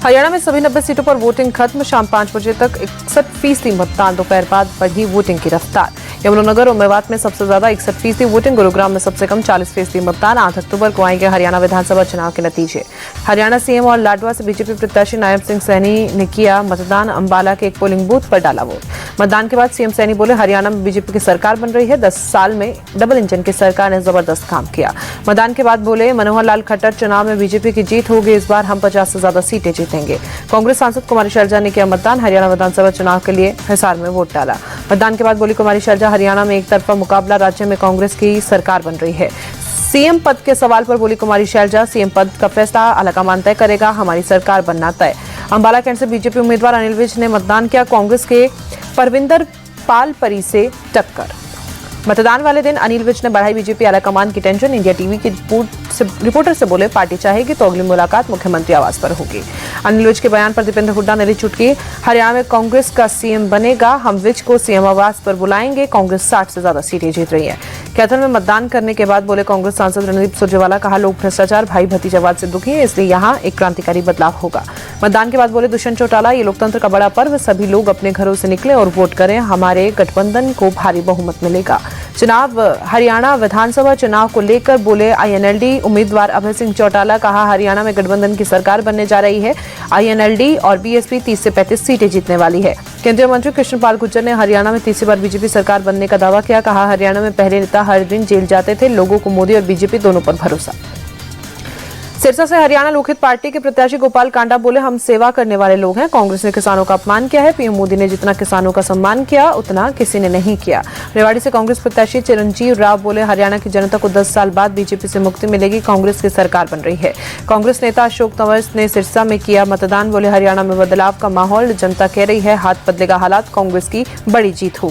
हरियाणा में सभी 90 सीटों पर वोटिंग खत्म। शाम 5 बजे तक 61% मतदान। दोपहर बाद बढ़ी वोटिंग की रफ्तार। यमुनानगर और मेवात में सबसे ज्यादा 61% वोटिंग। गुरुग्राम में सबसे कम 40% मतदान। 8 अक्टूबर को आएंगे हरियाणा विधानसभा चुनाव के नतीजे। हरियाणा सीएम और लाडवा से बीजेपी प्रत्याशी नायब सिंह सैनी ने किया मतदान। अंबाला के एक पोलिंग बूथ पर डाला वोट। मतदान के बाद सीएम सैनी बोले, हरियाणा में बीजेपी की सरकार बन रही है। 10 साल में डबल इंजन की सरकार ने जबरदस्त काम किया। मतदान के बाद बोले, मनोहर लाल खट्टर, चुनाव में बीजेपी की जीत होगी। इस बार हम 50 से ज्यादा सीटें जीतेंगे। कांग्रेस सांसद कुमारी शैलजा ने किया मतदान। हरियाणा विधानसभा चुनाव के लिए हिसार में वोट डाला। मतदान के बाद बोली कुमारी शैलजा, हरियाणा में एक तरफा मुकाबला, राज्य में कांग्रेस की सरकार बन रही है। सीएम पद के सवाल पर बोली कुमारी शैलजा, सीएम पद का फैसला आलाकमान तय करेगा, हमारी सरकार बनना तय। अंबाला कैंट से बीजेपी उम्मीदवार अनिल विज ने मतदान किया। कांग्रेस के परविंदर पाल परी से टक्कर। मतदान वाले दिन अनिल विज ने बढ़ाई बीजेपी आलाकमान की टेंशन। इंडिया टीवी की रिपोर्टर से बोले, पार्टी चाहेगी तो अगली मुलाकात मुख्यमंत्री आवास पर होगी। अनिल विज के बयान पर दीपेंद्र हुड्डा ने ली चुटकी। हरियाणा में कांग्रेस का सीएम बनेगा, हम विज को सीएम आवास पर बुलाएंगे। कांग्रेस 60 से ज्यादा सीटें जीत रही है। कैथल में मतदान करने के बाद बोले कांग्रेस सांसद रणदीप सुरजेवाला, कहा लोग भ्रष्टाचार, भाई भतीजावाद से दुखी है, इसलिए यहाँ एक क्रांतिकारी बदलाव होगा। मतदान के बाद बोले दुष्यंत चौटाला, ये लोकतंत्र का बड़ा पर्व, सभी लोग अपने घरों से निकले और वोट करें, हमारे गठबंधन को भारी बहुमत मिलेगा। हरियाणा विधानसभा चुनाव को लेकर बोले आईएनएलडी उम्मीदवार अभय सिंह चौटाला, कहा हरियाणा में गठबंधन की सरकार बनने जा रही है। आईएनएलडी और बीएसपी 30 से 35 सीटें जीतने वाली है। केंद्रीय मंत्री कृष्णपाल गुर्जर ने हरियाणा में तीसरी बार बीजेपी सरकार बनने का दावा किया। कहा हरियाणा में पहले नेता हर दिन जेल जाते थे, लोगों को मोदी और बीजेपी दोनों पर भरोसा। सिरसा से हरियाणा लोकहित पार्टी के प्रत्याशी गोपाल कांडा बोले, हम सेवा करने वाले लोग हैं। कांग्रेस ने किसानों का अपमान किया है। पीएम मोदी ने जितना किसानों का सम्मान किया उतना किसी ने नहीं किया। रेवाड़ी से कांग्रेस प्रत्याशी चिरंजीव राव बोले, हरियाणा की जनता को 10 साल बाद बीजेपी से मुक्ति मिलेगी, कांग्रेस की सरकार बन रही है। कांग्रेस नेता अशोक तंवर ने सिरसा में किया मतदान। बोले, हरियाणा में बदलाव का माहौल, जनता कह रही है हाथ बदलेगा हालात, कांग्रेस की बड़ी जीत होगी।